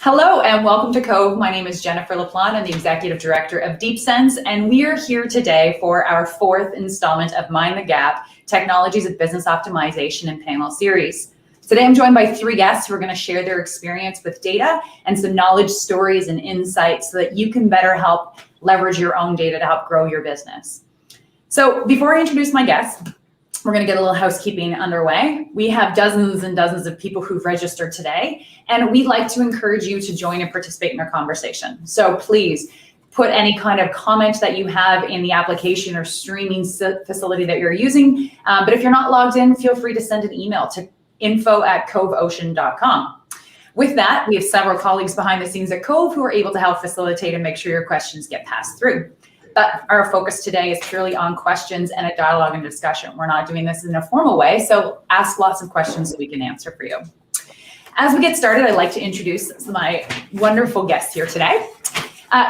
Hello and welcome to Cove. My name is Jennifer LaPlante. I'm the Executive Director of DeepSense, and we are here today for our fourth installment of Mind the Gap, Technologies of Business Optimization and Panel Series. Today I'm joined by three guests who are going to share their experience with data and some knowledge, stories, and insights so that you can better help leverage your own data to help grow your business. So before I introduce my guests, we're going to get a little housekeeping underway. We have dozens and dozens of people who've registered today, and we'd like to encourage you to join and participate in our conversation. So please put any kind of comment that you have in the application or streaming facility that you're using. But if you're not logged in, feel free to send an email to info@coveocean.com. With that, we have several colleagues behind the scenes at Cove who are able to help facilitate and make sure your questions get passed through. But our focus today is purely on questions and a dialogue and discussion. We're not doing this in a formal way, so ask lots of questions so we can answer for you. As we get started, I'd like to introduce my wonderful guests here today.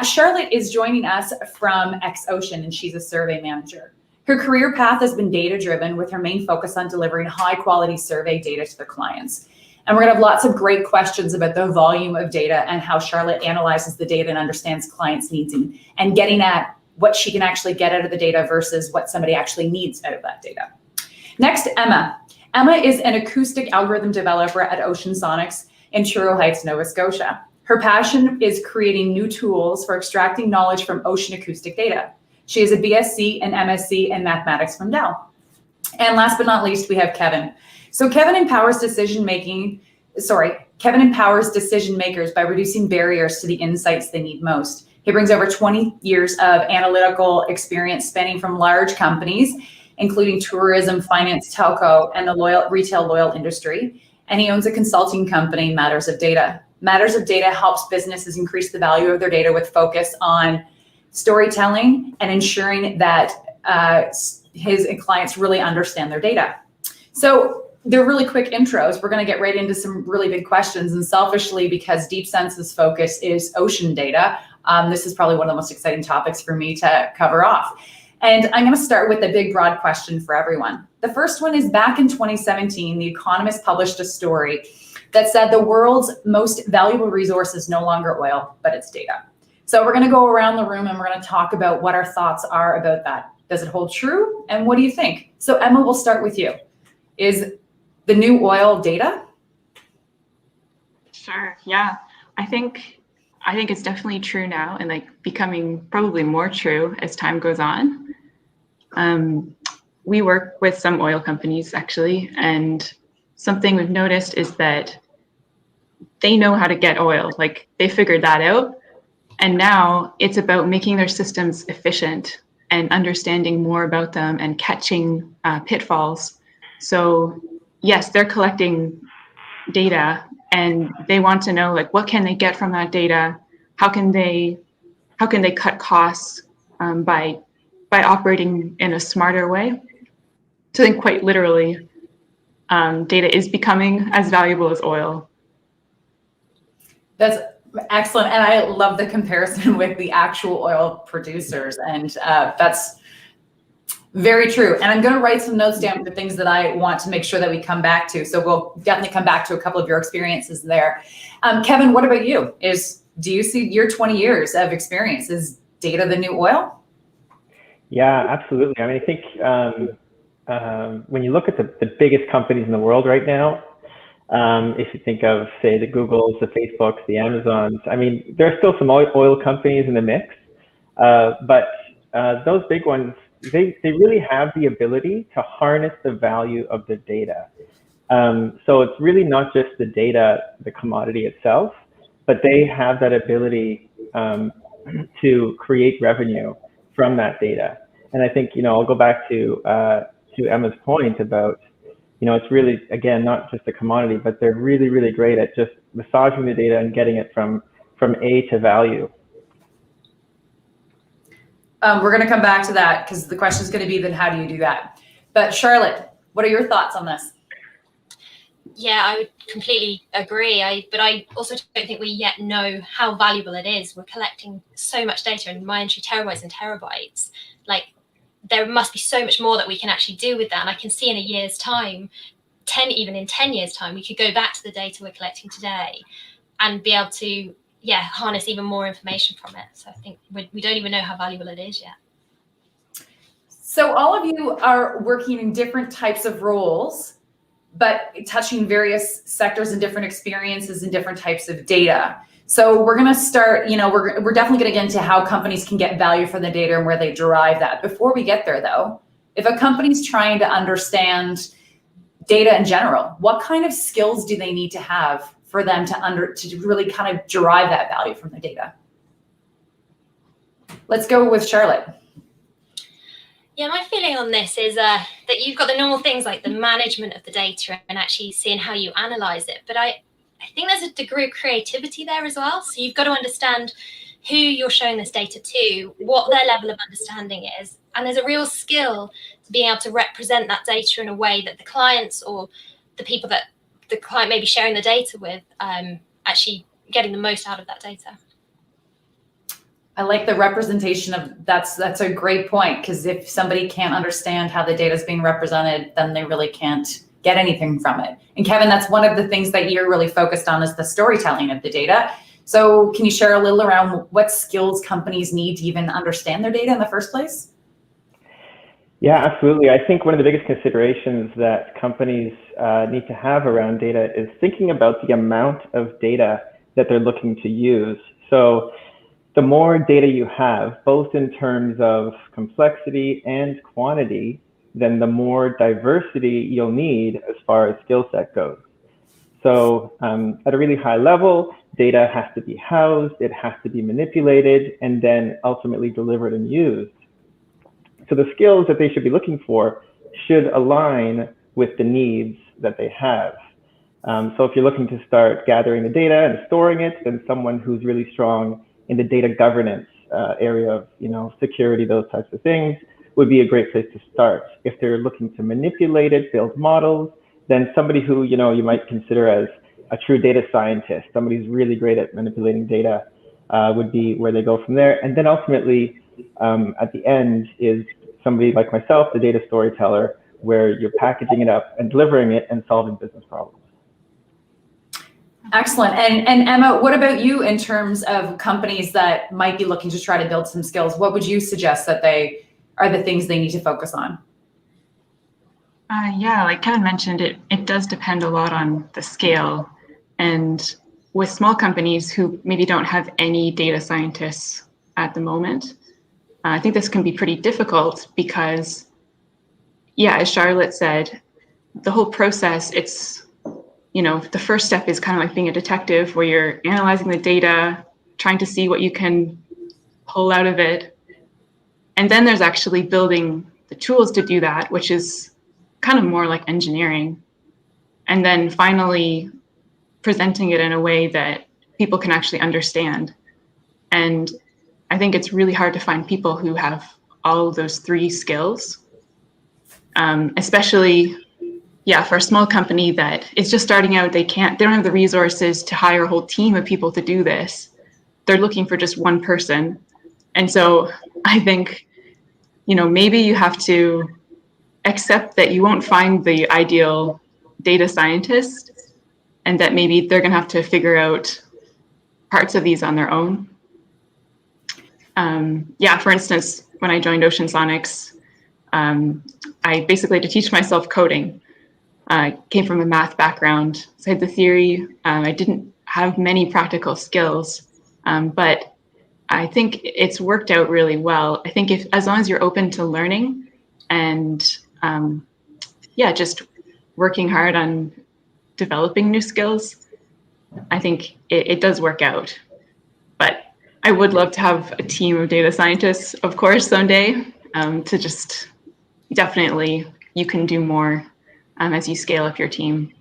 Charlotte is joining us from X-Ocean, and she's a survey manager. Her career path has been data-driven, with her main focus on delivering high-quality survey data to their clients. And we're gonna have lots of great questions about the volume of data and how Charlotte analyzes the data and understands clients' needs and getting at what she can actually get out of the data versus what somebody actually needs out of that data. Next, Emma. Emma is an acoustic algorithm developer at Ocean Sonics in Truro Heights, Nova Scotia. Her passion is creating new tools for extracting knowledge from ocean acoustic data. She is a BSc and MSc in mathematics from Dell. And last but not least, we have Kevin. So Kevin empowers decision makers by reducing barriers to the insights they need most. He brings over 20 years of analytical experience spanning from large companies, including tourism, finance, telco, and the retail loyal industry. And he owns a consulting company, Matters of Data. Matters of Data helps businesses increase the value of their data with focus on storytelling and ensuring that his clients really understand their data. So they're really quick intros. We're going to get right into some really big questions. And selfishly, because DeepSense's focus is ocean data, this is probably one of the most exciting topics for me to cover off. And I'm going to start with a big, broad question for everyone. The first one is, back in 2017, The Economist published a story that said the world's most valuable resource is no longer oil, but it's data. So we're going to go around the room and we're going to talk about what our thoughts are about that. Does it hold true? And what do you think? So Emma, we'll start with you. Is the new oil data? Sure. Yeah. I think it's definitely true now, and like becoming probably more true as time goes on. We work with some oil companies actually, and something we've noticed is that they know how to get oil. Like, they figured that out, and now it's about making their systems efficient and understanding more about them and catching pitfalls. So yes, they're collecting data and they want to know, like, what can they get from that data? How can they cut costs by operating in a smarter way? So I think quite literally, data is becoming as valuable as oil. That's excellent. And I love the comparison with the actual oil producers. And that's very true. And I'm going to write some notes down for the things that I want to make sure that we come back to. So we'll definitely come back to a couple of your experiences there. Kevin, what about you? Do you see your 20 years of experience? Is data the new oil? Yeah, absolutely. I mean, I think when you look at the biggest companies in the world right now, if you think of, say, the Googles, the Facebooks, the Amazons, I mean, there are still some oil companies in the mix, but those big ones, they really have the ability to harness the value of the data. So it's really not just the data, the commodity itself, but they have that ability to create revenue from that data. And I think, I'll go back to Emma's point about, it's really, again, not just a commodity, but they're really, really great at just massaging the data and getting it from A to value. We're going to come back to that because the question is going to be, then how do you do that? But Charlotte, what are your thoughts on this? Yeah, I would completely agree. But I also don't think we yet know how valuable it is. We're collecting so much data, and my entry terabytes and terabytes. Like, there must be so much more that we can actually do with that. And I can see in a year's time, even in 10 years' time, we could go back to the data we're collecting today and be able to harness even more information from it. So I think we don't even know how valuable it is yet. So all of you are working in different types of roles, but touching various sectors and different experiences and different types of data. So we're going to start, we're definitely going to get into how companies can get value from the data and where they derive that. Before we get there though, if a company's trying to understand data in general, what kind of skills do they need to have for them to really kind of derive that value from the data? Let's go with Charlotte. Yeah, my feeling on this is that you've got the normal things like the management of the data and actually seeing how you analyze it. But I think there's a degree of creativity there as well. So you've got to understand who you're showing this data to, what their level of understanding is. And there's a real skill to being able to represent that data in a way that the clients or the people that the client may be sharing the data with actually getting the most out of that data. I like the representation of that's a great point, because if somebody can't understand how the data is being represented, then they really can't get anything from it. And Kevin, that's one of the things that you're really focused on, is the storytelling of the data. So can you share a little around what skills companies need to even understand their data in the first place? Yeah, absolutely. I think one of the biggest considerations that companies need to have around data is thinking about the amount of data that they're looking to use. So the more data you have, both in terms of complexity and quantity, then the more diversity you'll need as far as skill set goes. So at a really high level, data has to be housed, it has to be manipulated, and then ultimately delivered and used. So the skills that they should be looking for should align with the needs that they have. So if you're looking to start gathering the data and storing it, then someone who's really strong in the data governance area of security, those types of things, would be a great place to start. If they're looking to manipulate it, build models, then somebody who you might consider as a true data scientist, somebody who's really great at manipulating data, would be where they go from there. And then ultimately, at the end, is somebody like myself, the data storyteller, where you're packaging it up and delivering it and solving business problems. Excellent. And Emma, what about you in terms of companies that might be looking to try to build some skills? What would you suggest that they are the things they need to focus on? Yeah, like Kevin mentioned, it does depend a lot on the scale. And with small companies who maybe don't have any data scientists at the moment, I think this can be pretty difficult because, yeah, as Charlotte said, the whole process, the first step is kind of like being a detective, where you're analyzing the data, trying to see what you can pull out of it. And then there's actually building the tools to do that, which is kind of more like engineering. And then finally presenting it in a way that people can actually understand. And I think it's really hard to find people who have all of those three skills, especially for a small company that is just starting out. They don't have the resources to hire a whole team of people to do this. They're looking for just one person. And so I think, maybe you have to accept that you won't find the ideal data scientist, and that maybe they're going to have to figure out parts of these on their own. For instance, when I joined Ocean Sonics, I basically had to teach myself coding. I came from a math background, so I had the theory. I didn't have many practical skills, but I think it's worked out really well. I think as long as you're open to learning and just working hard on developing new skills, I think it does work out. But I would love to have a team of data scientists, of course, someday, to just definitely, you can do more as you scale up your team.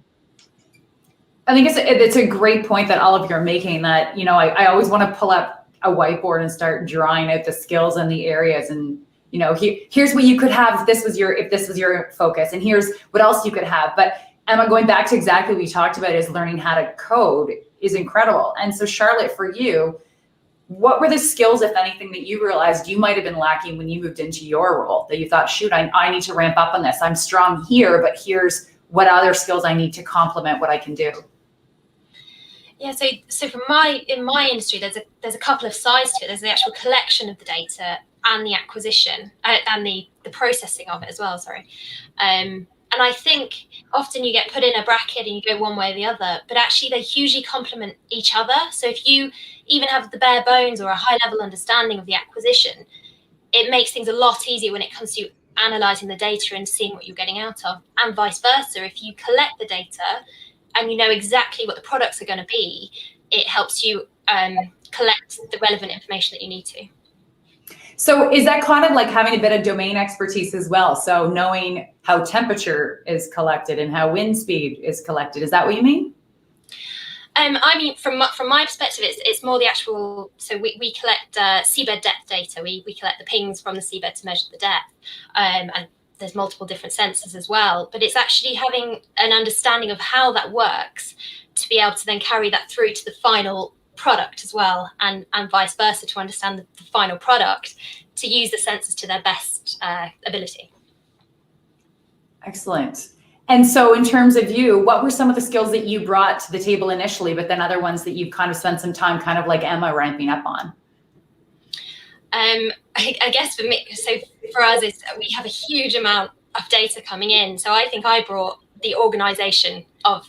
I think it's a great point that all of you are making, that, I always want to pull up a whiteboard and start drawing out the skills and the areas, and here's what you could have if this was your focus, and here's what else you could have. But Emma, going back to exactly what we talked about, is learning how to code is incredible. And so Charlotte, for you, what were the skills, if anything, that you realized you might have been lacking when you moved into your role, that you thought, shoot, I need to ramp up on this. I'm strong here, but here's what other skills I need to complement what I can do? Yeah, so in my industry, there's a couple of sides to it. There's the actual collection of the data and the acquisition and the processing of it as well. Sorry, and I think often you get put in a bracket and you go one way or the other, but actually they hugely complement each other. So if you even have the bare bones or a high level understanding of the acquisition, it makes things a lot easier when it comes to analyzing the data and seeing what you're getting out of, and vice versa. If you collect the data and you know exactly what the products are going to be, it helps you collect the relevant information that you need to. So is that kind of like having a bit of domain expertise as well? So knowing how temperature is collected and how wind speed is collected, is that what you mean? I mean, from my perspective, it's more the actual. So we collect seabed depth data. We collect the pings from the seabed to measure the depth, and there's multiple different sensors as well. But it's actually having an understanding of how that works to be able to then carry that through to the final product as well, and vice versa, to understand the final product, to use the sensors to their best ability. Excellent. And so in terms of you, what were some of the skills that you brought to the table initially, but then other ones that you've kind of spent some time kind of like Emma ramping up on? I guess for me, so for us, we have a huge amount of data coming in. So I think I brought the organization of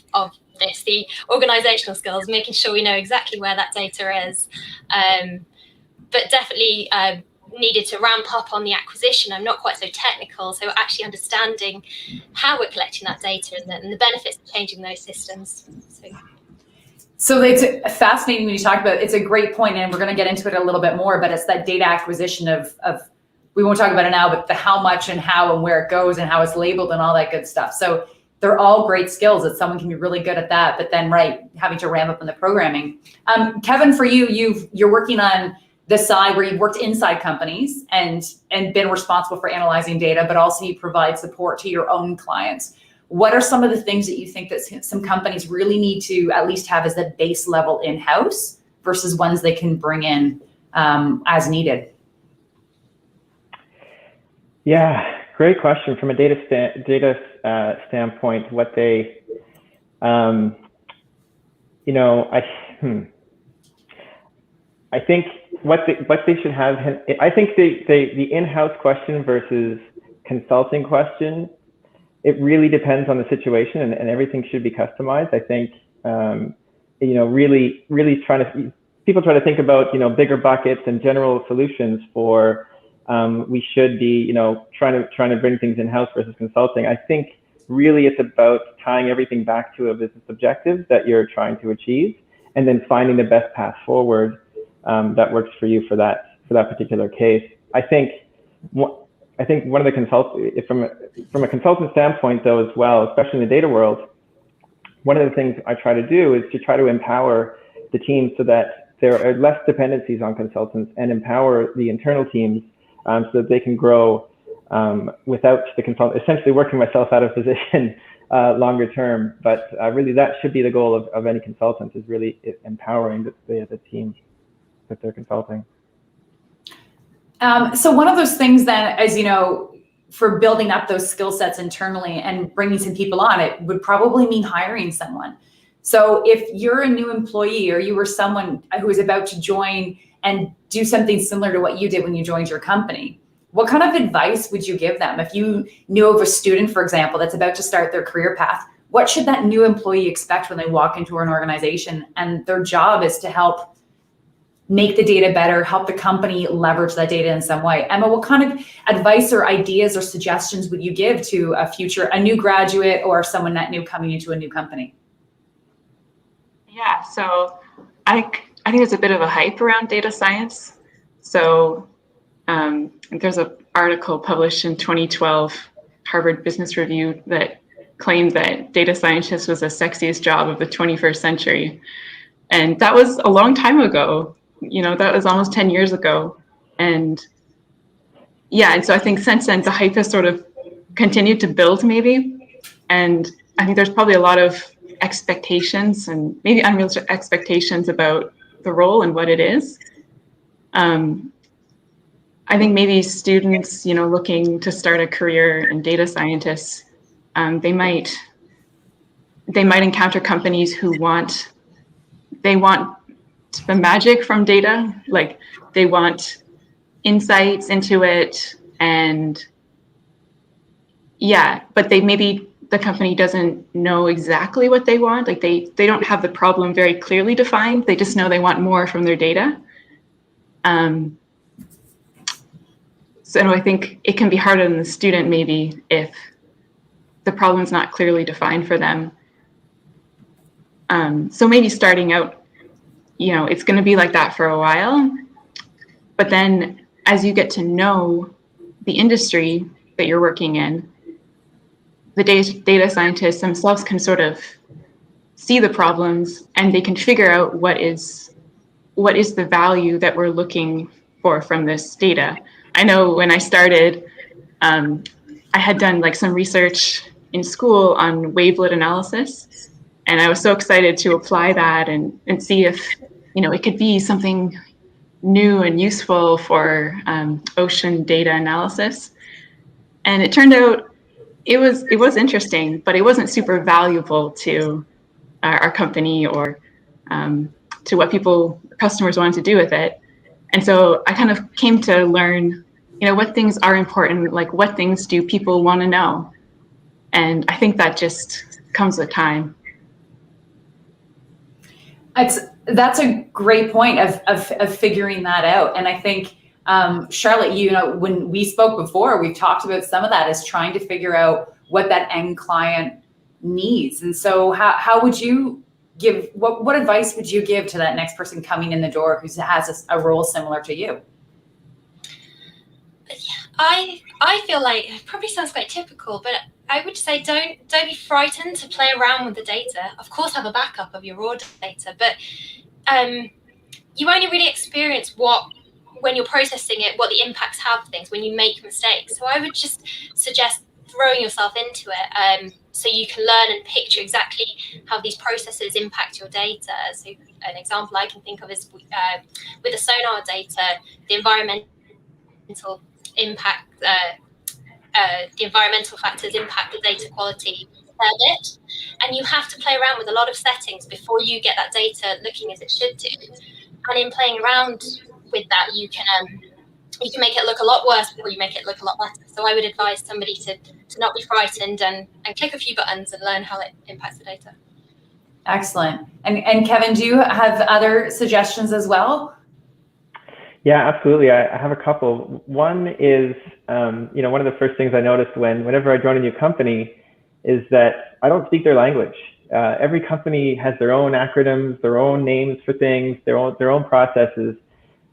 this, the organizational skills, making sure we know exactly where that data is. But definitely needed to ramp up on the acquisition. I'm not quite so technical, so actually understanding how we're collecting that data and the benefits of changing those systems. So it's fascinating when you talk about, it's a great point, and we're going to get into it a little bit more, but it's that data acquisition of we won't talk about it now, but the how much and how and where it goes and how it's labeled and all that good stuff. So they're all great skills that someone can be really good at that, but then having to ramp up in the programming. Kevin, for you, you're working on the side where you've worked inside companies and been responsible for analyzing data, but also you provide support to your own clients. What are some of the things that you think that some companies really need to at least have as the base level in-house versus ones they can bring in as needed? Yeah, great question. From a data standpoint, what they, I think what they should have, I think the in-house question versus consulting question, it really depends on the situation, and everything should be customized. I think, really people try to think about, bigger buckets and general solutions for, we should be, trying to bring things in-house versus consulting. I think really it's about tying everything back to a business objective that you're trying to achieve, and then finding the best path forward that works for you for that particular case. I think one of the from a consultant standpoint though as well, especially in the data world, one of the things I try to do is to try to empower the team so that there are less dependencies on consultants, and empower the internal teams so that they can grow without the consultant, essentially working myself out of position longer term. But really that should be the goal of any consultant, is really empowering the team that they're consulting. So one of those things then, as for building up those skill sets internally and bringing some people on, it would probably mean hiring someone. So if you're a new employee, or you were someone who is about to join and do something similar to what you did when you joined your company, what kind of advice would you give them? If you knew of a student, for example, that's about to start their career path, what should that new employee expect when they walk into an organization and their job is to help make the data better, help the company leverage that data in some way? Emma, what kind of advice or ideas or suggestions would you give to a new graduate or someone that new coming into a new company? Yeah, so I think there's a bit of a hype around data science. So there's an article published in 2012, Harvard Business Review, that claimed that data scientist was the sexiest job of the 21st century. And that was a long time ago. That was almost 10 years ago. And so I think since then, the hype has sort of continued to build maybe. And I think there's probably a lot of expectations, and maybe unrealistic expectations, about the role and what it is. I think maybe students, looking to start a career in data scientists, they might encounter companies who want they want the magic from data, like they want insights into it, and yeah, but maybe the company doesn't know exactly what they want. Like they don't have the problem very clearly defined. They just know they want more from their data. So I think it can be harder than the student maybe if the problem's not clearly defined for them. So maybe starting out, it's going to be like that for a while, but then as you get to know the industry that you're working in, the data scientists themselves can sort of see the problems, and they can figure out what is the value that we're looking for from this data. I know when I started, I had done like some research in school on wavelet analysis, and I was so excited to apply that and see if it could be something new and useful for ocean data analysis. And it turned out it was interesting, but it wasn't super valuable to our company or to what customers wanted to do with it. And so I kind of came to learn, what things are important, like what things do people want to know? And I think that just comes with time. That's a great point of figuring that out. And I think, Charlotte, when we spoke before, we've talked about some of that as trying to figure out what that end client needs. And so how would you give, what advice would you give to that next person coming in the door who has a role similar to you? I feel like it probably sounds quite typical, but I would say don't be frightened to play around with the data. Of course, have a backup of your raw data, but you only really experience when you're processing it, what the impacts have things when you make mistakes. So I would just suggest throwing yourself into it so you can learn and picture exactly how these processes impact your data. So an example I can think of is with the sonar data, the environmental impact, the environmental factors impact the data quality a fair bit, and you have to play around with a lot of settings before you get that data looking as it should do. And in playing around with that, you can make it look a lot worse before you make it look a lot better. So I would advise somebody to not be frightened and click a few buttons and learn how it impacts the data. Excellent. And Kevin, do you have other suggestions as well? Yeah, absolutely. I have a couple. One is, one of the first things I noticed whenever I join a new company is that I don't speak their language. Every company has their own acronyms, their own names for things, their own processes.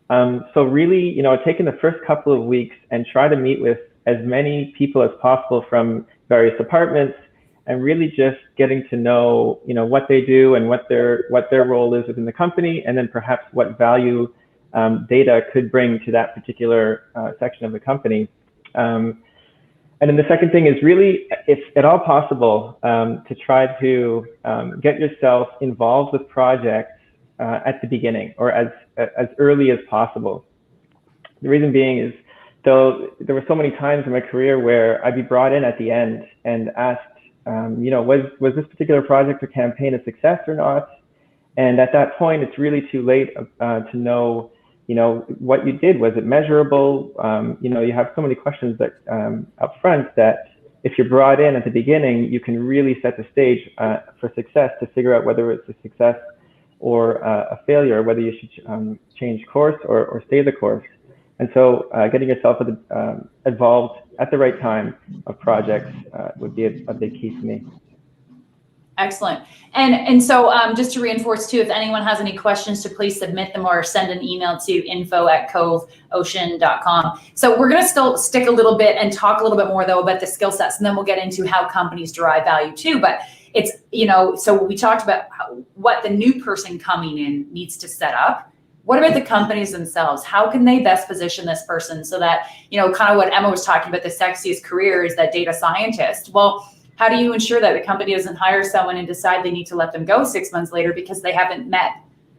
So really, taking the first couple of weeks and try to meet with as many people as possible from various departments, and really just getting to know, what they do and what their role is within the company, and then perhaps what value data could bring to that particular section of the company. And then the second thing is really, if at all possible, to try to get yourself involved with projects at the beginning or as early as possible. The reason being is, though there were so many times in my career where I'd be brought in at the end and asked, was this particular project or campaign a success or not? And at that point, it's really too late to know, what you did. Was it measurable? You have so many questions that up front that if you're brought in at the beginning, you can really set the stage for success to figure out whether it's a success or a failure, whether you should change course or stay the course. And so getting yourself involved at the right time of projects would be a big key for me. Excellent. And so just to reinforce too, if anyone has any questions, to please submit them or send an email to info@coveocean.com. So we're going to still stick a little bit and talk a little bit more though about the skill sets, and then we'll get into how companies derive value too. But it's, so we talked about what the new person coming in needs to set up. What about the companies themselves? How can they best position this person so that, kind of what Emma was talking about, the sexiest career is that data scientist. Well, how do you ensure that the company doesn't hire someone and decide they need to let them go 6 months later because they haven't met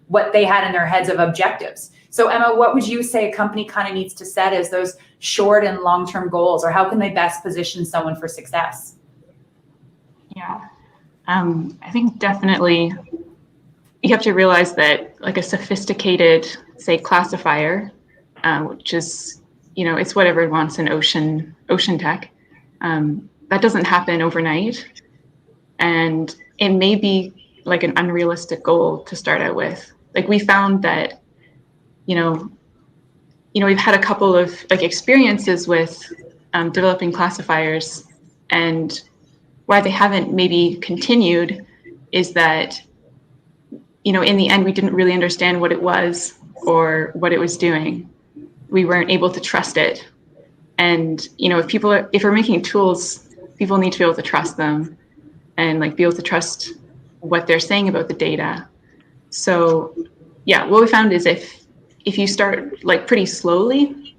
what they had in their heads of objectives? So Emma, what would you say a company kind of needs to set as those short and long-term goals, or how can they best position someone for success? Yeah, I think definitely you have to realize that like a sophisticated, say, classifier, which is, it's what everyone wants in ocean tech, that doesn't happen overnight. And it may be like an unrealistic goal to start out with. Like we found that, we've had a couple of like experiences with developing classifiers, and why they haven't maybe continued is that, in the end, we didn't really understand what it was or what it was doing. We weren't able to trust it. And, if we're making tools, people need to be able to trust them and like be able to trust what they're saying about the data. So yeah, what we found is if you start like pretty slowly,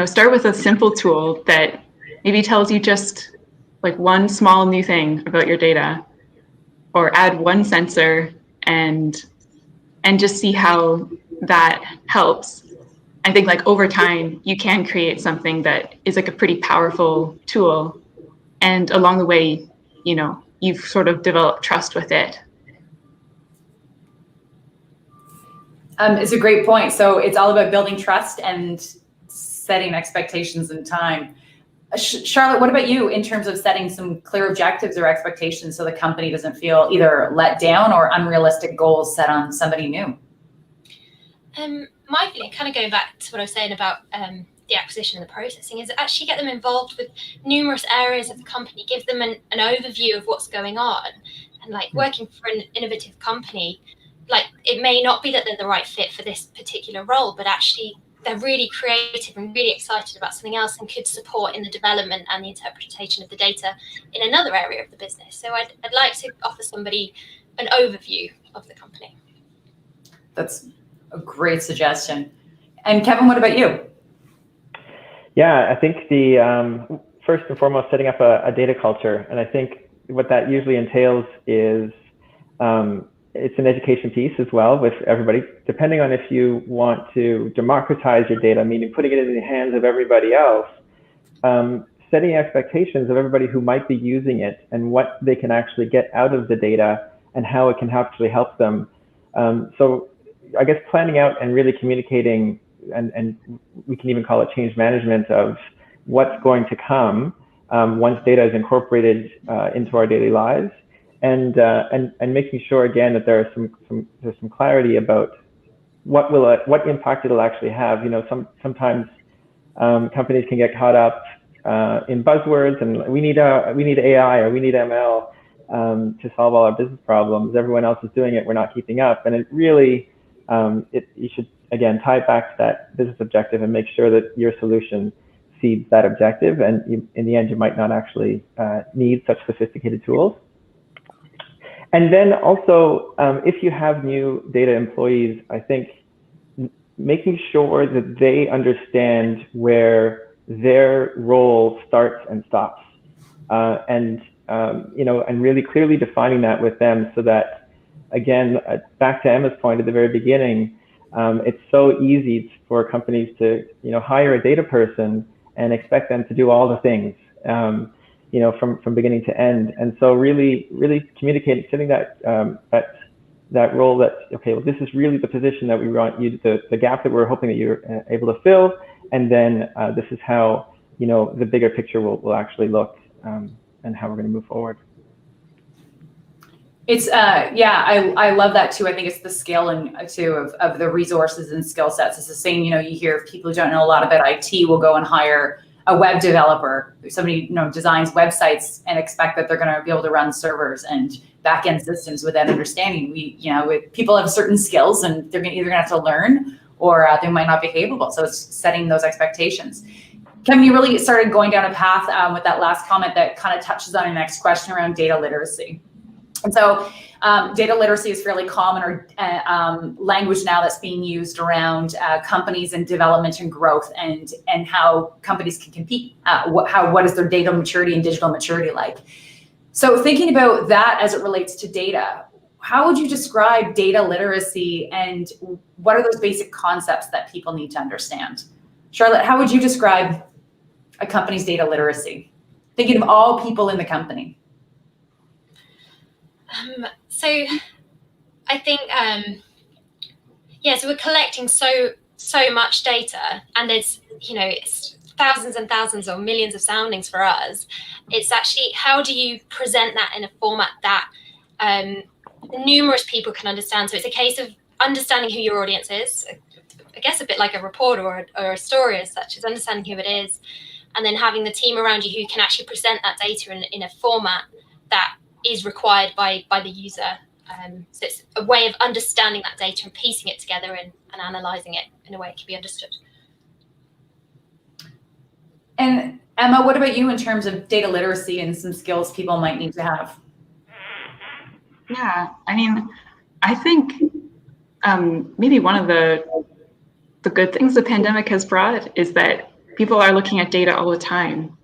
start with a simple tool that maybe tells you just like one small new thing about your data, or add one sensor and just see how that helps. I think like over time, you can create something that is like a pretty powerful tool. And along the way, you've sort of developed trust with it. It's a great point. So it's all about building trust and setting expectations in time. Charlotte, what about you in terms of setting some clear objectives or expectations so the company doesn't feel either let down or unrealistic goals set on somebody new? My feeling, kind of going back to what I was saying about the acquisition and the processing, is actually get them involved with numerous areas of the company, give them an overview of what's going on. And like working for an innovative company, like it may not be that they're the right fit for this particular role, but actually they're really creative and really excited about something else and could support in the development and the interpretation of the data in another area of the business. So I'd like to offer somebody an overview of the company. That's a great suggestion. And Kevin, what about you? Yeah, I think the first and foremost, setting up a data culture. And I think what that usually entails is it's an education piece as well with everybody, depending on if you want to democratize your data, meaning putting it in the hands of everybody else, setting expectations of everybody who might be using it and what they can actually get out of the data and how it can actually help them. So I guess planning out and really communicating, and we can even call it change management of what's going to come once data is incorporated into our daily lives. And making sure again that there's some clarity about what impact it'll actually have. Sometimes companies can get caught up in buzzwords and we need AI or we need ML to solve all our business problems. Everyone else is doing it. We're not keeping up. And it really you should again tie it back to that business objective and make sure that your solution seeds that objective. And in the end, you might not actually need such sophisticated tools. And then also, if you have new data employees, I think making sure that they understand where their role starts and stops, and really clearly defining that with them, so that, again, back to Emma's point at the very beginning, it's so easy for companies to hire a data person and expect them to do all the things. From beginning to end. And so really communicating, setting that role that, okay, well, this is really the position that we want you to, the gap that we're hoping that you're able to fill. And then this is how, the bigger picture will actually look and how we're going to move forward. It's, I love that too. I think it's the scaling too of the resources and skill sets. It's the same, you hear people who don't know a lot about IT will go and hire a web developer, somebody designs websites and expect that they're going to be able to run servers and back-end systems without understanding. People have certain skills and they're either going to have to learn or they might not be capable. So it's setting those expectations. Kevin, you really started going down a path with that last comment that kind of touches on your next question around data literacy. And so data literacy is fairly common or language now that's being used around companies and development and growth and how companies can compete. What is their data maturity and digital maturity like? So thinking about that as it relates to data, how would you describe data literacy and what are those basic concepts that people need to understand? Charlotte, how would you describe a company's data literacy? Thinking of all people in the company. So I think, yeah, so we're collecting so much data, and there's, it's thousands and thousands or millions of soundings for us. It's actually, how do you present that in a format that numerous people can understand? So it's a case of understanding who your audience is, I guess a bit like a report or a story as such, is understanding who it is, and then having the team around you who can actually present that data in a format that is required by the user. So it's a way of understanding that data and piecing it together and analysing it in a way it can be understood. And Emma, what about you in terms of data literacy and some skills people might need to have? Yeah, I mean, I think maybe one of the good things the pandemic has brought is that people are looking at data all the time.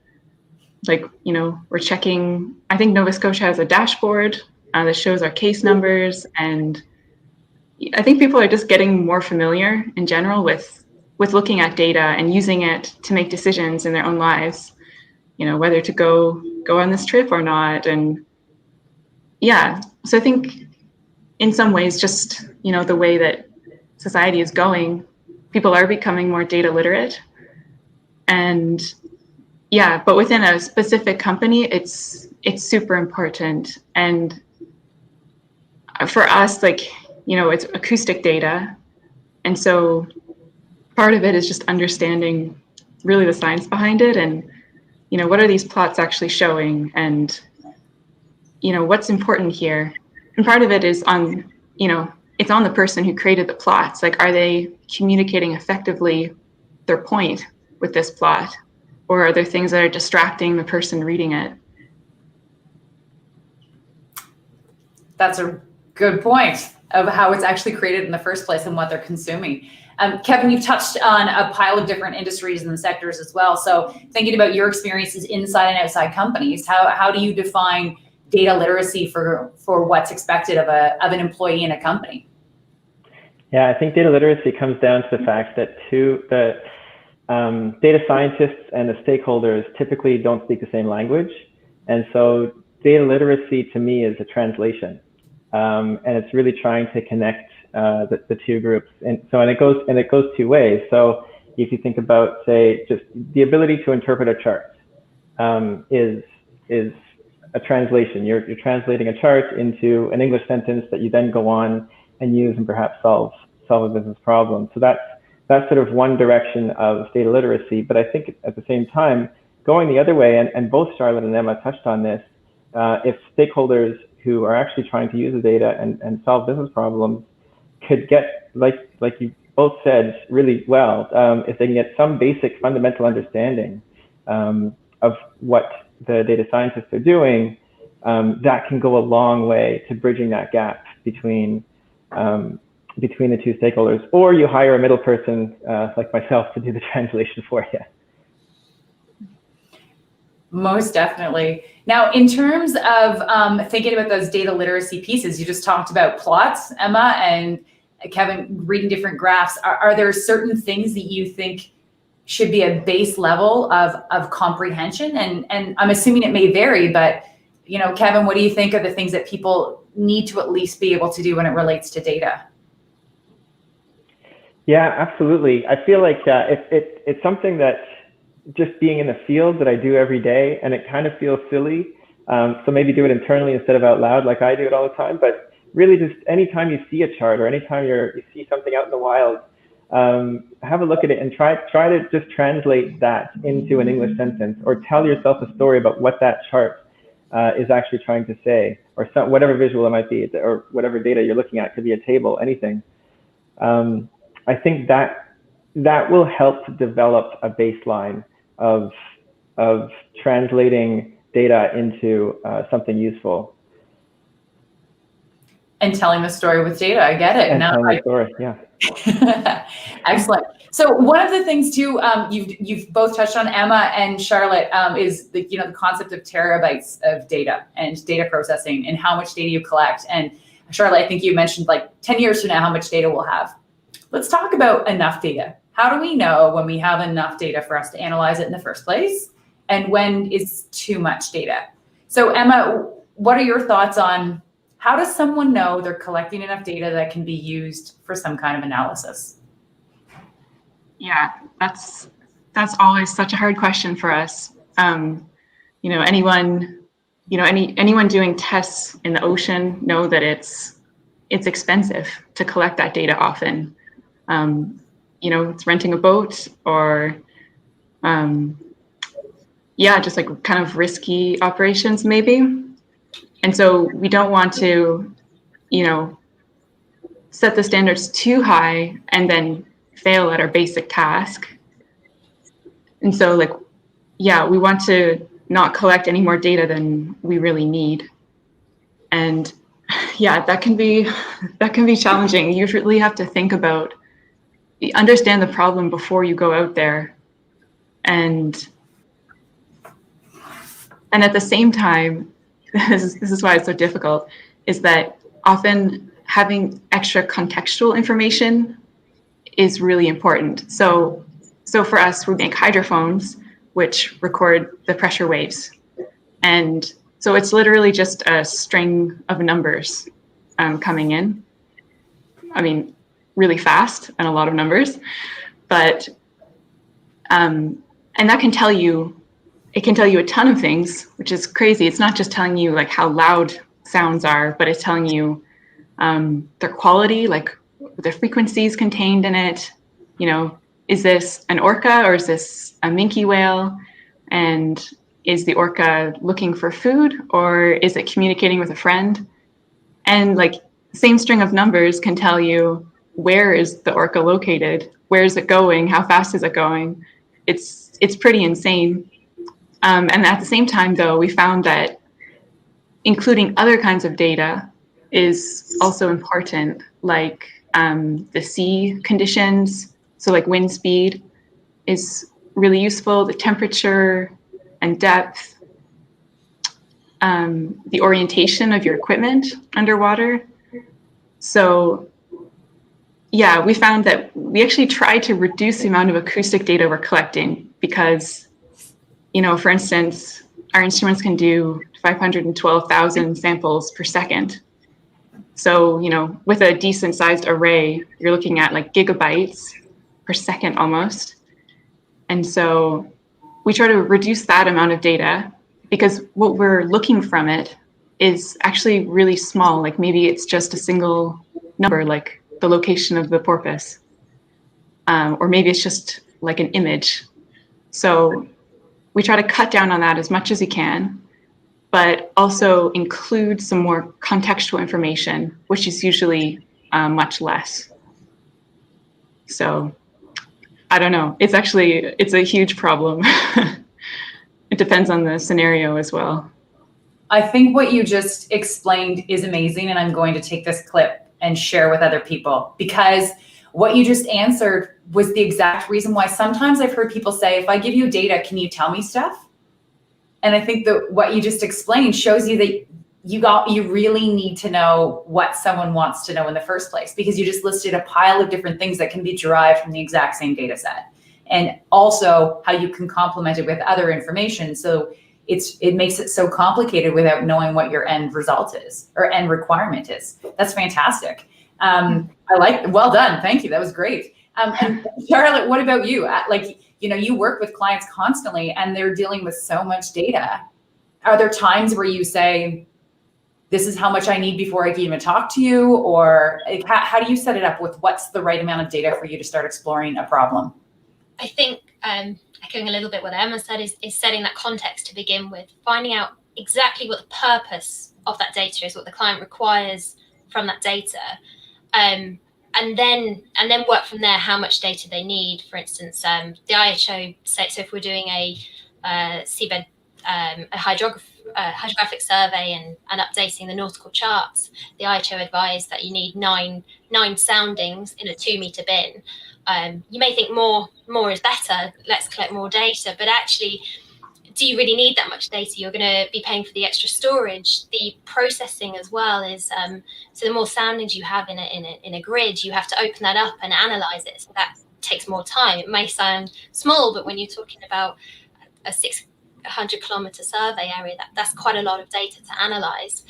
Like, we're checking, I think Nova Scotia has a dashboard that shows our case numbers, and I think people are just getting more familiar in general with looking at data and using it to make decisions in their own lives, whether to go on this trip or not. And yeah, so I think in some ways, just, the way that society is going, people are becoming more data literate. And yeah, but within a specific company, it's super important. And for us, it's acoustic data. And so part of it is just understanding really the science behind it, and, what are these plots actually showing, and, what's important here. And part of it is on, it's on the person who created the plots. Like, are they communicating effectively their point with this plot? Or are there things that are distracting the person reading it? That's a good point of how it's actually created in the first place and what they're consuming. Kevin, you've touched on a pile of different industries and sectors as well. So thinking about your experiences inside and outside companies, how do you define data literacy for what's expected of an employee in a company? Yeah, I think data literacy comes down to the fact that the data scientists and the stakeholders typically don't speak the same language. And so data literacy to me is a translation. And it's really trying to connect the two groups. And it goes two ways. So if you think about, say, just the ability to interpret a chart is a translation. You're translating a chart into an English sentence that you then go on and use and perhaps solve a business problem. So that's sort of one direction of data literacy. But I think at the same time, going the other way, and both Charlotte and Emma touched on this, if stakeholders who are actually trying to use the data and solve business problems could get, like you both said really well, if they can get some basic fundamental understanding of what the data scientists are doing, that can go a long way to bridging that gap between the two stakeholders. Or you hire a middle person like myself to do the translation for you. Most definitely. Now, in terms of thinking about those data literacy pieces, you just talked about plots, Emma, and Kevin, reading different graphs. Are there certain things that you think should be a base level of comprehension? And I'm assuming it may vary, but, Kevin, what do you think are the things that people need to at least be able to do when it relates to data? Yeah, absolutely. I feel like it's something that just being in the field that I do every day, and it kind of feels silly. So maybe do it internally instead of out loud like I do it all the time. But really, just anytime you see a chart or anytime you see something out in the wild, have a look at it and try to just translate that into an English sentence, or tell yourself a story about what that chart is actually trying to say, or whatever visual it might be, or whatever data you're looking at. Could be a table, anything. I think that will help to develop a baseline of translating data into something useful. And telling the story with data, I get it. And telling the story, yeah. Excellent. So one of the things too, you've both touched on, Emma and Charlotte, is the concept of terabytes of data and data processing and how much data you collect. And Charlotte, I think you mentioned like 10 years from now how much data we'll have. Let's talk about enough data. How do we know when we have enough data for us to analyze it in the first place, and when is too much data? So Emma, what are your thoughts on How does someone know they're collecting enough data that can be used for some kind of analysis? Yeah, that's always such a hard question for us. Anyone doing tests in the ocean know that it's expensive to collect that data often. It's renting a boat or just like kind of risky operations maybe. And so we don't want to, set the standards too high and then fail at our basic task. And so we want to not collect any more data than we really need. And that can be challenging. You really have to think about, understand the problem before you go out there. And at the same time, this is why it's so difficult, is that often having extra contextual information is really important. So for us, we make hydrophones, which record the pressure waves. And so it's literally just a string of numbers coming in. I mean, really fast and a lot of numbers, but and that can tell you, it can tell you a ton of things, which is crazy. It's not just telling you like how loud sounds are, but it's telling you their quality, like the frequencies contained in it. Is this an orca or is this a minke whale? And is the orca looking for food or is it communicating with a friend? And like same string of numbers can tell you, where is the orca located? Where is it going? How fast is it going? It's pretty insane. And at the same time, though, we found that including other kinds of data is also important, like the sea conditions. So like wind speed is really useful, the temperature and depth, the orientation of your equipment underwater. So we found that we actually tried to reduce the amount of acoustic data we're collecting because, for instance, our instruments can do 512,000 samples per second. So, with a decent sized array, you're looking at like gigabytes per second almost. And so we try to reduce that amount of data because what we're looking from it is actually really small. Like maybe it's just a single number, like the location of the porpoise. Or maybe it's just like an image. So we try to cut down on that as much as we can, but also include some more contextual information, which is usually much less. So I don't know. It's a huge problem. It depends on the scenario as well. I think what you just explained is amazing, and I'm going to take this clip and share with other people, because what you just answered was the exact reason why sometimes I've heard people say, if I give you data, can you tell me stuff? And I think that what you just explained shows you that you really need to know what someone wants to know in the first place, because you just listed a pile of different things that can be derived from the exact same data set, and also how you can complement it with other information. So it makes it so complicated without knowing what your end result is or end requirement is. That's fantastic. Well done. Thank you. That was great. And Charlotte, what about you? You work with clients constantly and they're dealing with so much data. Are there times where you say, this is how much I need before I can even talk to you? Or how do you set it up with what's the right amount of data for you to start exploring a problem? I think echoing a little bit what Emma said is setting that context to begin with, finding out exactly what the purpose of that data is, what the client requires from that data, and then work from there how much data they need. For instance, the IHO says, so if we're doing a seabed, a hydrographic survey and updating the nautical charts, the IHO advised that you need nine soundings in a 2-meter bin. You may think more is better, let's collect more data, but actually, do you really need that much data? You're going to be paying for the extra storage. The processing as well is, so the more soundings you have in a grid, you have to open that up and analyze it. So that takes more time. It may sound small, but when you're talking about a 100-kilometer survey area, that's quite a lot of data to analyze.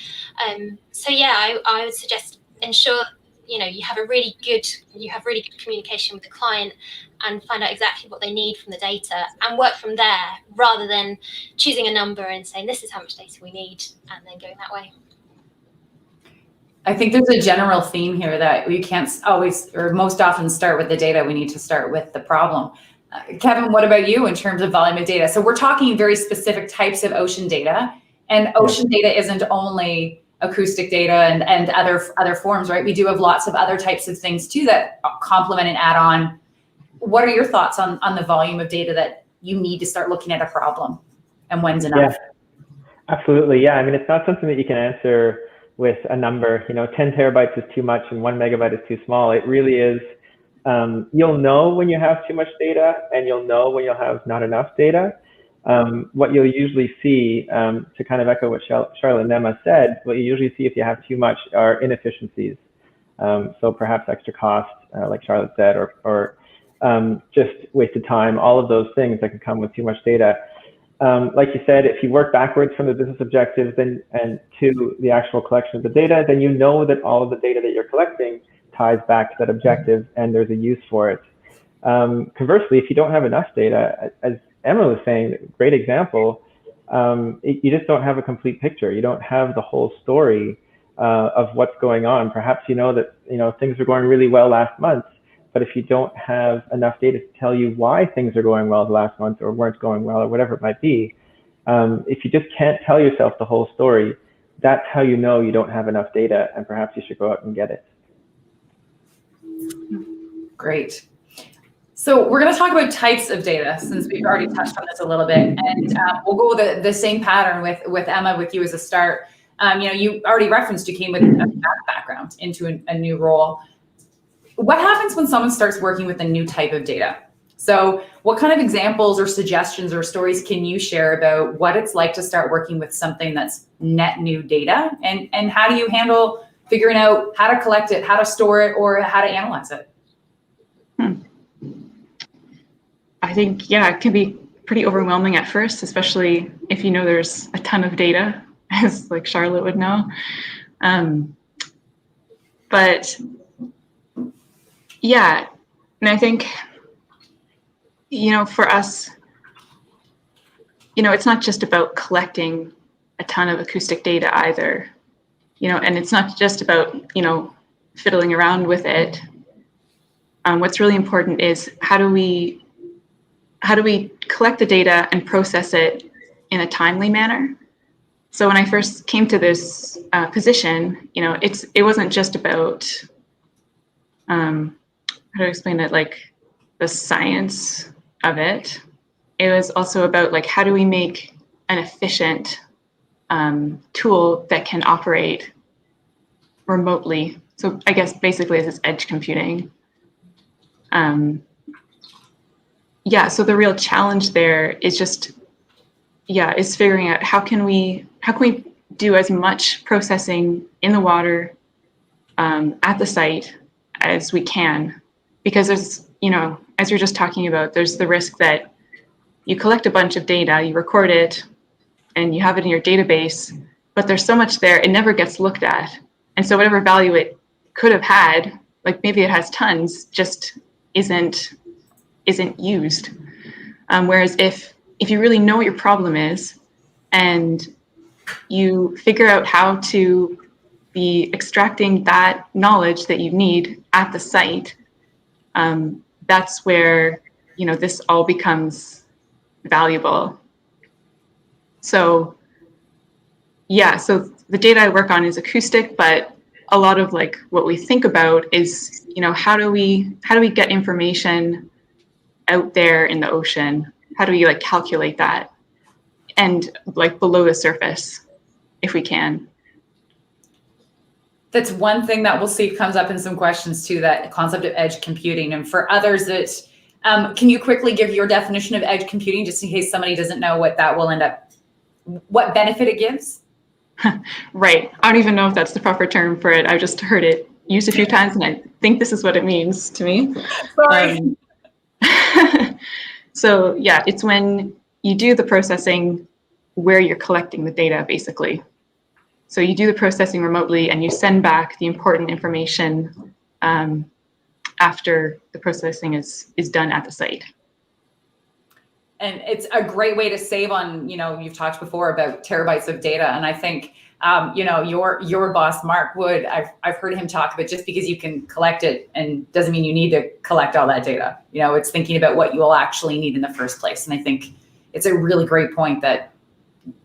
So yeah, I would suggest ensure you have really good communication with the client and find out exactly what they need from the data and work from there, rather than choosing a number and saying this is how much data we need and then going that way. I think there's a general theme here that we can't always, or most often, start with the data. We need to start with the problem. Kevin, what about you in terms of volume of data? So we're talking very specific types of ocean data, and ocean data isn't only acoustic data and other forms, right? We do have lots of other types of things too that complement and add on. What are your thoughts on the volume of data that you need to start looking at a problem, and when's enough? Yeah, absolutely. Yeah, I mean, it's not something that you can answer with a number. 10 terabytes is too much and 1 megabyte is too small. It really is. You'll know when you have too much data, and you'll know when you'll have not enough data. What you'll usually see, to kind of echo what Charlotte and Emma said, what you usually see if you have too much are inefficiencies. So perhaps extra cost, like Charlotte said, or just wasted time, all of those things that can come with too much data. Like you said, if you work backwards from the business objectives and to the actual collection of the data, then you know that all of the data that you're collecting ties back to that objective and there's a use for it. Conversely, if you don't have enough data, as Emma was saying, great example, you just don't have a complete picture. You don't have the whole story of what's going on. Perhaps you know that things are going really well last month, but if you don't have enough data to tell you why things are going well the last month or weren't going well or whatever it might be, if you just can't tell yourself the whole story, that's how you know you don't have enough data, and perhaps you should go out and get it. Great. So we're going to talk about types of data, since we've already touched on this a little bit, and we'll go with the same pattern with Emma, with you as a start. You already referenced you came with a math background into a new role. What happens when someone starts working with a new type of data? So what kind of examples or suggestions or stories can you share about what it's like to start working with something that's net new data, and how do you handle figuring out how to collect it, how to store it, or how to analyze it? I think, it can be pretty overwhelming at first, especially if you know there's a ton of data, as like Charlotte would know. But yeah, and I think, for us, it's not just about collecting a ton of acoustic data either, and it's not just about, fiddling around with it. What's really important is how do we collect the data and process it in a timely manner? So when I first came to this position, it wasn't just about, how to explain it, like the science of it. It was also about like, how do we make an efficient tool that can operate remotely? So I guess basically this is edge computing. So the real challenge there is just, is figuring out how can we do as much processing in the water at the site as we can, because there's, as you're just talking about, there's the risk that you collect a bunch of data, you record it, and you have it in your database, but there's so much there, it never gets looked at. And so whatever value it could have had, like maybe it has tons, just isn't used. Whereas if you really know what your problem is and you figure out how to be extracting that knowledge that you need at the site, that's where this all becomes valuable. So so the data I work on is acoustic, but a lot of like what we think about is, how do we get information out there in the ocean? How do we like calculate that and like below the surface if we can? That's one thing that we'll see comes up in some questions too, that concept of edge computing. And for others that, can you quickly give your definition of edge computing, just in case somebody doesn't know what that will end up, what benefit it gives? Right. I don't even know if that's the proper term for it. I've just heard it used a few times and I think this is what it means to me. Sorry. So it's when you do the processing where you're collecting the data, basically. So you do the processing remotely and you send back the important information after the processing is done at the site. And it's a great way to save on, you've talked before about terabytes of data. And I think, your boss, Mark Wood, I've heard him talk about, just because you can collect it and doesn't mean you need to collect all that data. It's thinking about what you will actually need in the first place. And I think it's a really great point that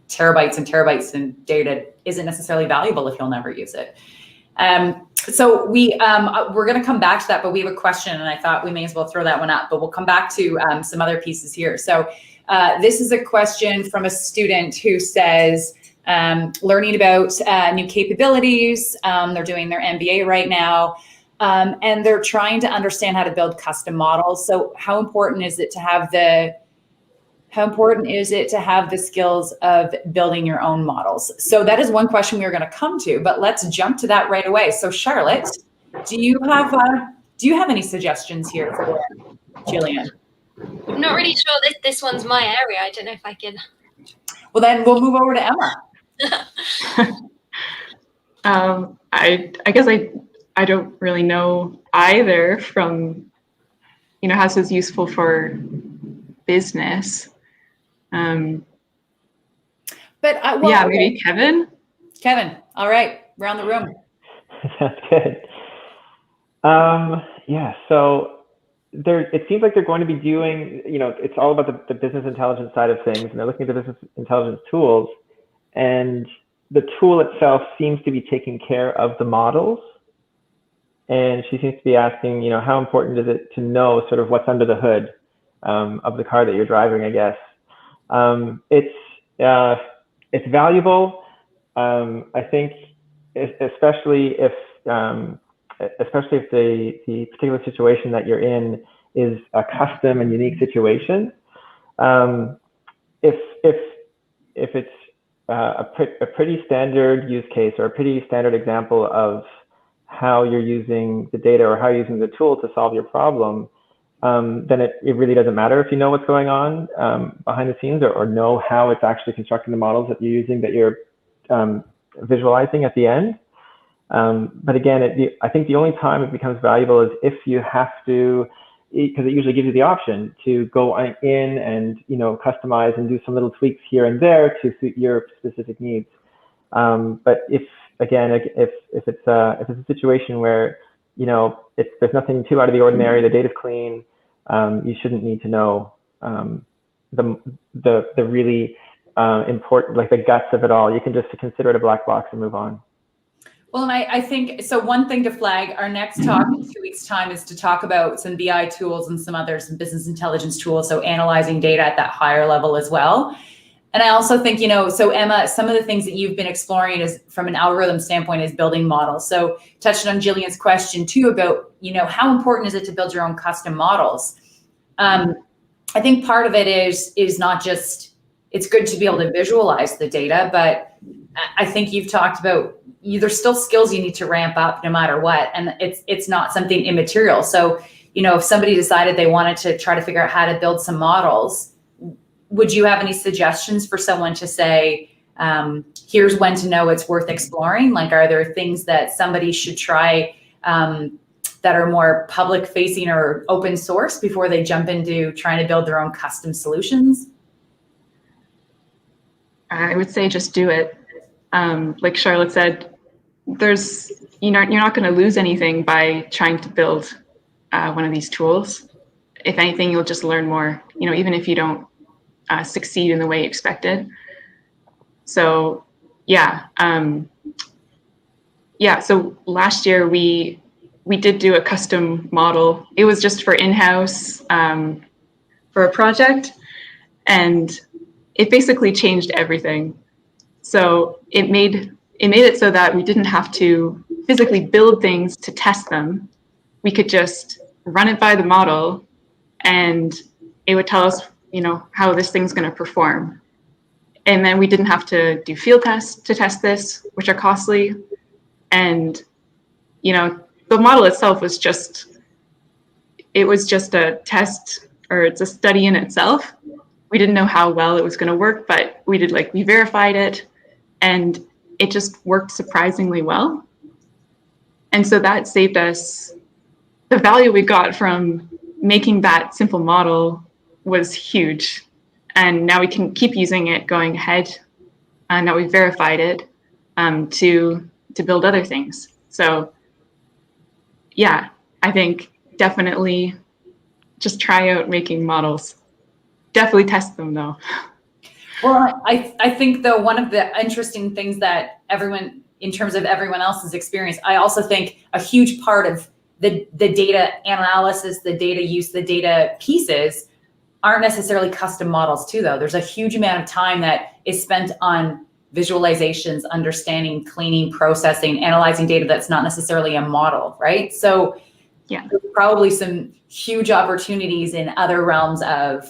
terabytes and terabytes and data isn't necessarily valuable if you'll never use it. So we're going to come back to that, but we have a question, and I thought we may as well throw that one up, but we'll come back to some other pieces here. So this is a question from a student who says, learning about new capabilities, they're doing their MBA right now, and they're trying to understand how to build custom models. So how important is it to have the skills of building your own models? So that is one question we are going to come to, but let's jump to that right away. So Charlotte, do you have any suggestions here for Jillian? I'm not really sure this one's my area. I don't know if I can. Well, then we'll move over to Emma. I guess I don't really know either from, how this is useful for business. Yeah, maybe Kevin. Kevin, all right, around the room. Sounds good. Yeah, so it seems like they're going to be doing, it's all about the business intelligence side of things, and they're looking at the business intelligence tools, and the tool itself seems to be taking care of the models. And she seems to be asking, how important is it to know sort of what's under the hood of the car that you're driving, I guess. It's valuable. I think, especially if the particular situation that you're in is a custom and unique situation. If it's a pretty standard use case or a pretty standard example of how you're using the data or how you're using the tool to solve your problem, then it really doesn't matter if you know what's going on behind the scenes or know how it's actually constructing the models that you're using, that you're visualizing at the end. But again, I think the only time it becomes valuable is if you have to, because it usually gives you the option to go in and customize and do some little tweaks here and there to suit your specific needs. But if it's a situation where if there's nothing too out of the ordinary, the data's clean, you shouldn't need to know the really important, like the guts of it all. You can just consider it a black box and move on. Well, and I think, so one thing to flag, our next talk in 2 weeks' time is to talk about some BI tools and some business intelligence tools, so analyzing data at that higher level as well. And I also think, so Emma, some of the things that you've been exploring is from an algorithm standpoint is building models. So touched on Jillian's question too about, how important is it to build your own custom models? I think part of it is not just, it's good to be able to visualize the data, but I think you've talked about, there's still skills you need to ramp up no matter what. And it's not something immaterial. So, if somebody decided they wanted to try to figure out how to build some models, would you have any suggestions for someone to say, here's when to know it's worth exploring? Like, are there things that somebody should try that are more public facing or open source before they jump into trying to build their own custom solutions? I would say just do it. Like Charlotte said, you're not going to lose anything by trying to build one of these tools. If anything, you'll just learn more, even if you don't succeed in the way expected. So yeah. So last year we did do a custom model. It was just for in-house for a project, and it basically changed everything. So it made it so that we didn't have to physically build things to test them. We could just run it by the model, and it would tell us, how this thing's going to perform. And then we didn't have to do field tests to test this, which are costly. And, the model itself was just a test, or it's a study in itself. we didn't know how well it was going to work, but we verified it, and it just worked surprisingly well. And so that saved us, the value we got from making that simple model was huge. And now we can keep using it going ahead. And now we've verified it to build other things. So yeah, I think definitely just try out making models. Definitely test them though. Well, I think though, one of the interesting things that everyone, in terms of everyone else's experience, I also think a huge part of the data analysis, the data use, the data pieces aren't necessarily custom models too, though. There's a huge amount of time that is spent on visualizations, understanding, cleaning, processing, analyzing data that's not necessarily a model, right? So yeah, there's probably some huge opportunities in other realms of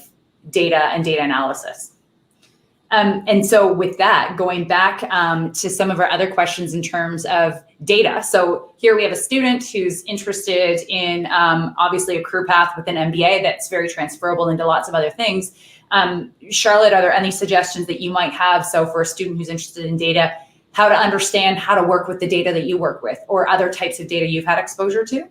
data and data analysis. And so with that, going back to some of our other questions in terms of data. So here we have a student who's interested in obviously a career path with an MBA that's very transferable into lots of other things. Charlotte, are there any suggestions that you might have? So for a student who's interested in data, how to understand how to work with the data that you work with, or other types of data you've had exposure to?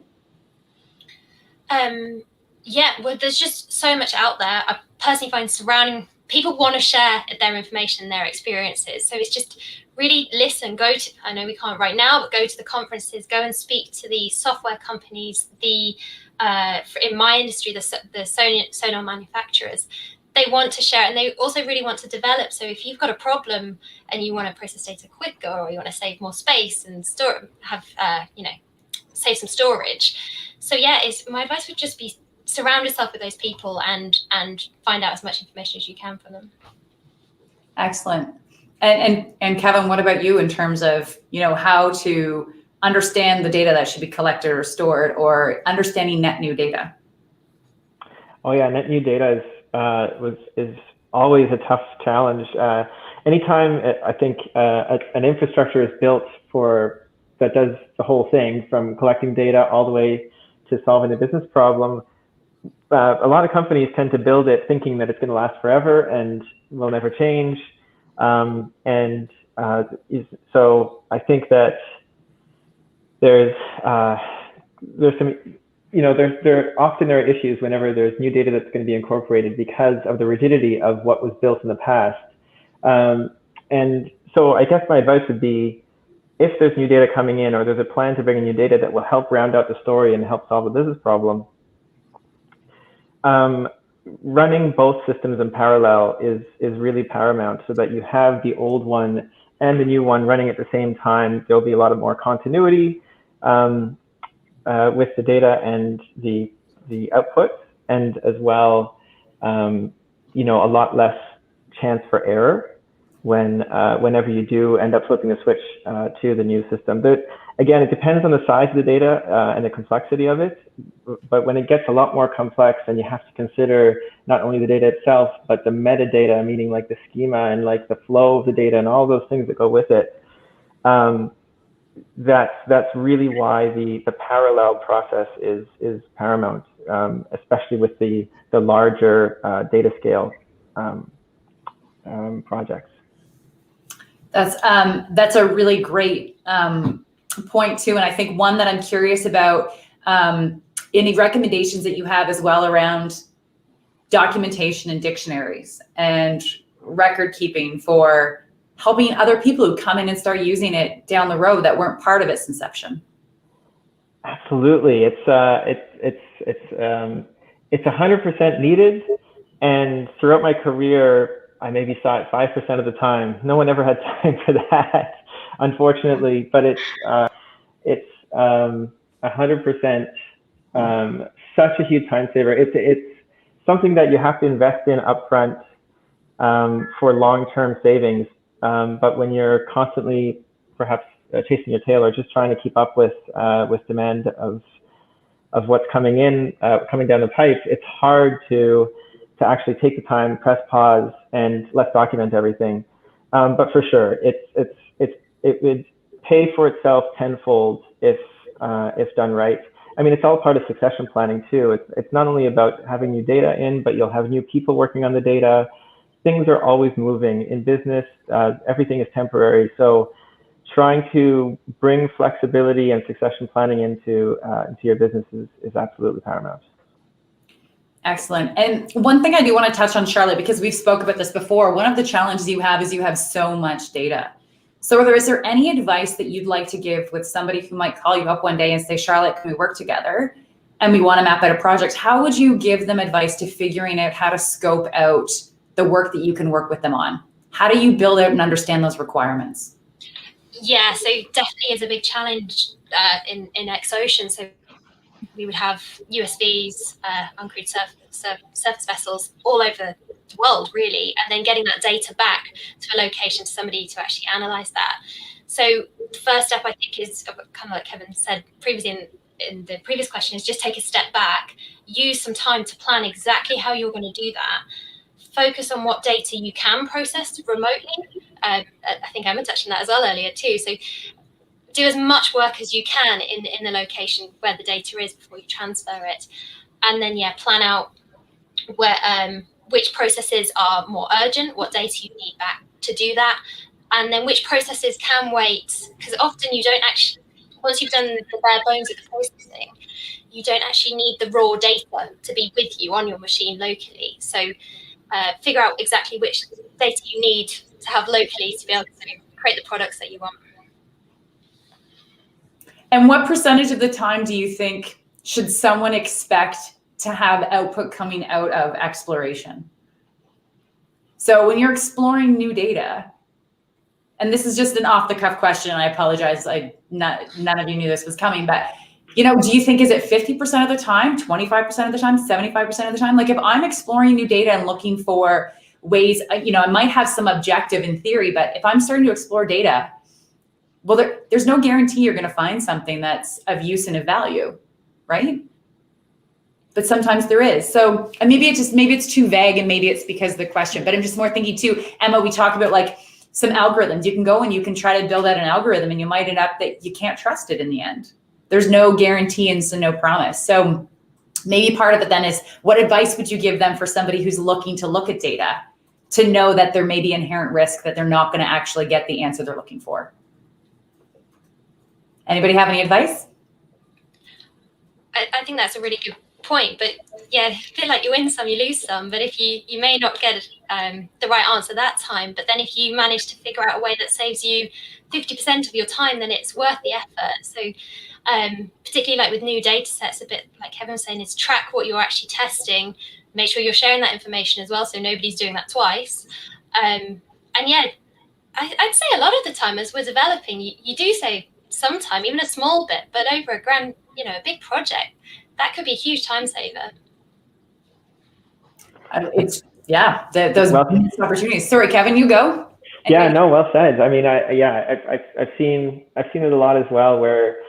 Yeah, well, there's just so much out there. I personally find people want to share their information, their experiences. So it's just really listen, I know we can't right now, but go to the conferences, go and speak to the software companies, in my industry, the sonar manufacturers. They want to share, and they also really want to develop. So if you've got a problem and you want to process data quicker, or you want to save more space and save some storage. So yeah, my advice would just be surround yourself with those people and find out as much information as you can from them. Excellent. And Kevin, what about you in terms of, how to understand the data that should be collected or stored, or understanding net new data? Oh yeah, net new data is always a tough challenge. Anytime I think an infrastructure is built that does the whole thing, from collecting data all the way to solving a business problem, a lot of companies tend to build it thinking that it's going to last forever and will never change. So I think that there often are issues whenever there's new data that's going to be incorporated because of the rigidity of what was built in the past. And so I guess my advice would be, if there's new data coming in, or there's a plan to bring in new data that will help round out the story and help solve a business problem, running both systems in parallel is really paramount, so that you have the old one and the new one running at the same time. There'll be a lot of more continuity with the data and the outputs, and as well, a lot less chance for error whenever you do end up flipping the switch to the new system. But again, it depends on the size of the data and the complexity of it. But when it gets a lot more complex, and you have to consider not only the data itself, but the metadata, meaning like the schema and like the flow of the data and all those things that go with it, that's really why the parallel process is paramount, especially with the larger data scale projects. That's a really great point too, and I think one that I'm curious about. Any recommendations that you have as well around documentation and dictionaries and record keeping for helping other people who come in and start using it down the road that weren't part of its inception? Absolutely, it's 100% needed. And throughout my career, I maybe saw it 5% of the time. No one ever had time for that, unfortunately. But it's 100%. Such a huge time saver. It's something that you have to invest in upfront for long-term savings. But when you're constantly perhaps chasing your tail, or just trying to keep up with demand of what's coming down the pipe, it's hard to actually take the time, press pause, and let's document everything. But for sure, it would pay for itself tenfold if done right. I mean, it's all part of succession planning too. It's not only about having new data in, but you'll have new people working on the data. Things are always moving in business. Everything is temporary. So trying to bring flexibility and succession planning into your business is absolutely paramount. Excellent. And one thing I do want to touch on, Charlotte, because we've spoke about this before, one of the challenges you have is you have so much data. So is there any advice that you'd like to give with somebody who might call you up one day and say, Charlotte, can we work together? And we want to map out a project. How would you give them advice to figuring out how to scope out the work that you can work with them on? How do you build out and understand those requirements? Yeah, so definitely is a big challenge in X-Ocean. So we would have USVs, uncrewed surface vessels all over the world, really, and then getting that data back to a location to somebody to actually analyze that. So the first step, I think, is kind of like Kevin said previously in the previous question, is just take a step back, use some time to plan exactly how you're going to do that. Focus on what data you can process remotely. I think Emma touched on that as well earlier too. So do as much work as you can in the location where the data is before you transfer it. And then, plan out where which processes are more urgent, what data you need back to do that, and then which processes can wait, because often you don't actually, once you've done the bare bones of the processing, you don't actually need the raw data to be with you on your machine locally. So figure out exactly which data you need to have locally to be able to create the products that you want. And what percentage of the time do you think should someone expect to have output coming out of exploration? So when you're exploring new data, and this is just an off-the-cuff question, I apologize, none of you knew this was coming, but do you think, is it 50% of the time, 25% of the time, 75% of the time? Like if I'm exploring new data and looking for ways, I might have some objective in theory, but if I'm starting to explore data, well, there's no guarantee you're going to find something that's of use and of value, right? But sometimes there is. So and maybe it's too vague, and maybe it's because of the question, but I'm just more thinking too, Emma, we talk about like some algorithms. You can go and you can try to build out an algorithm, and you might end up that you can't trust it in the end. There's no guarantee and so no promise. So maybe part of it then is, what advice would you give them for somebody who's looking to look at data to know that there may be inherent risk that they're not going to actually get the answer they're looking for? Anybody have any advice? I think that's a really good point, but I feel like you win some, you lose some. But if you may not get the right answer that time, but then if you manage to figure out a way that saves you 50% of your time, then it's worth the effort. So particularly like with new data sets, a bit like Kevin was saying, is track what you're actually testing, make sure you're sharing that information as well, so nobody's doing that twice. And I'd say a lot of the time as we're developing, you do save some time, even a small bit, but over a grand, a big project, that could be a huge time saver. Those opportunities. Sorry, Kevin, you go. Yeah, no, well said. I mean, I've seen it a lot as well, where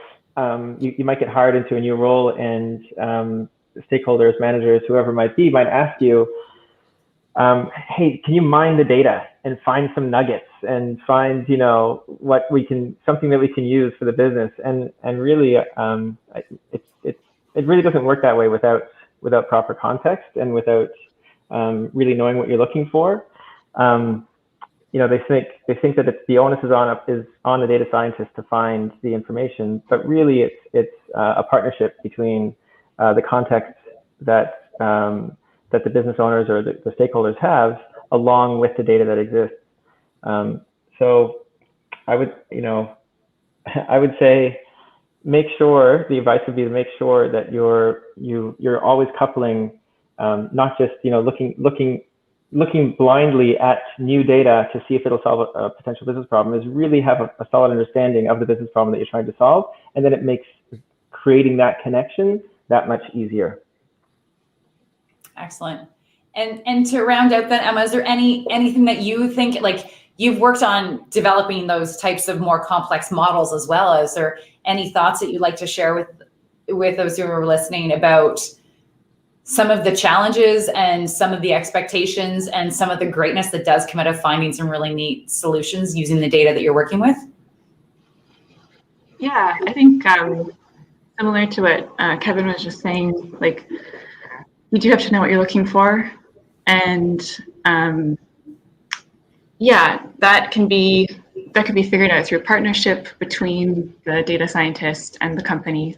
you might get hired into a new role, and stakeholders, managers, whoever might be, might ask you, hey, can you mine the data and find some nuggets and find, something that we can use for the business? And really, it really doesn't work that way without proper context and without really knowing what you're looking for. They think that the onus is on the data scientist to find the information, but really it's a partnership between the context that the business owners or the stakeholders have, along with the data that exists. So I would say the advice would be to make sure that you're always coupling, not just looking blindly at new data to see if it'll solve a potential business problem, is really have a solid understanding of the business problem that you're trying to solve, and then it makes creating that connection that much easier. Excellent. And to round out then, Emma, is there anything that you think, like you've worked on developing those types of more complex models as well? Is there any thoughts that you'd like to share with those who are listening about some of the challenges and some of the expectations and some of the greatness that does come out of finding some really neat solutions using the data that you're working with? Yeah, I think similar to what Kevin was just saying, like you do have to know what you're looking for, and yeah, that can be figured out through a partnership between the data scientist and the company,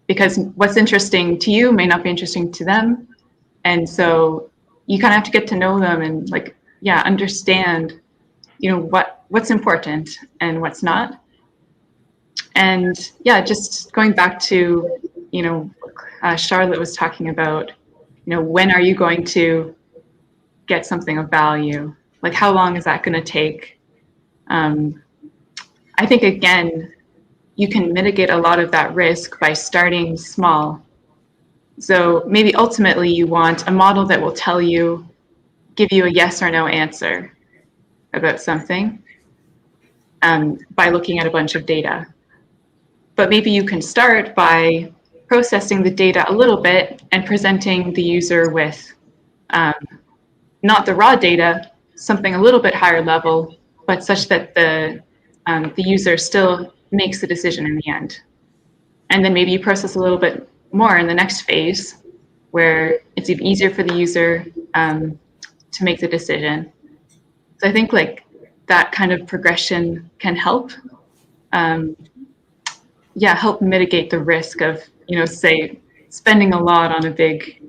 because what's interesting to you may not be interesting to them, and so you kind of have to get to know them and like, yeah, understand, you know, what's important and what's not. And yeah, just going back to, you know, Charlotte was talking about, you know, when are you going to get something of value? Like, how long is that going to take? I think, again, you can mitigate a lot of that risk by starting small. So maybe ultimately you want a model that will tell you, give you a yes or no answer about something by looking at a bunch of data. But maybe you can start by processing the data a little bit and presenting the user with not the raw data, something a little bit higher level, but such that the user still makes the decision in the end. And then maybe you process a little bit more in the next phase, where it's even easier for the user to make the decision. So I think like that kind of progression can help. Help mitigate the risk of, you know, say, spending a lot on a big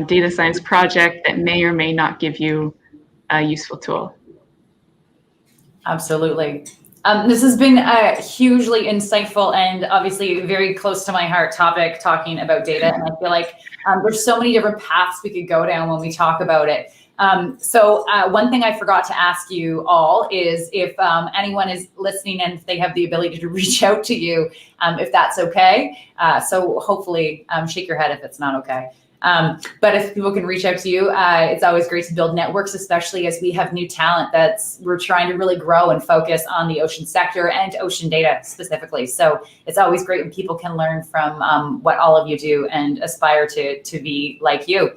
data science project that may or may not give you a useful tool. Absolutely. This has been a hugely insightful and obviously very close to my heart topic, talking about data. And I feel like there's so many different paths we could go down when we talk about it. So one thing I forgot to ask you all is if anyone is listening and if they have the ability to reach out to you, if that's okay. So hopefully shake your head if it's not okay. But if people can reach out to you, it's always great to build networks, especially as we have new talent we're trying to really grow and focus on the ocean sector and ocean data specifically. So it's always great when people can learn from what all of you do and aspire to be like you.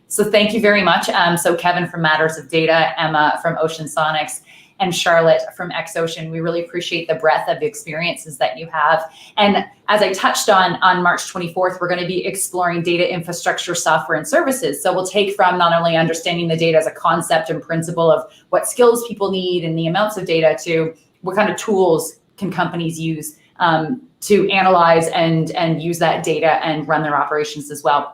So thank you very much. So Kevin from Matters of Data, Emma from Ocean Sonics, and Charlotte from X-Ocean. We really appreciate the breadth of the experiences that you have. And as I touched on March 24th, we're going to be exploring data infrastructure, software, and services. So we'll take from not only understanding the data as a concept and principle of what skills people need and the amounts of data to what kind of tools can companies use to analyze and use that data and run their operations as well.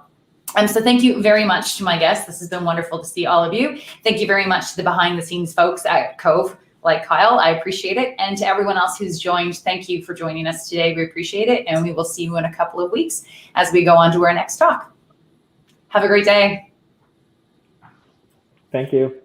So thank you very much to my guests. This has been wonderful to see all of you. Thank you very much to the behind the scenes folks at Cove, like Kyle. I appreciate it. And to everyone else who's joined, thank you for joining us today. We appreciate it. And we will see you in a couple of weeks as we go on to our next talk. Have a great day. Thank you.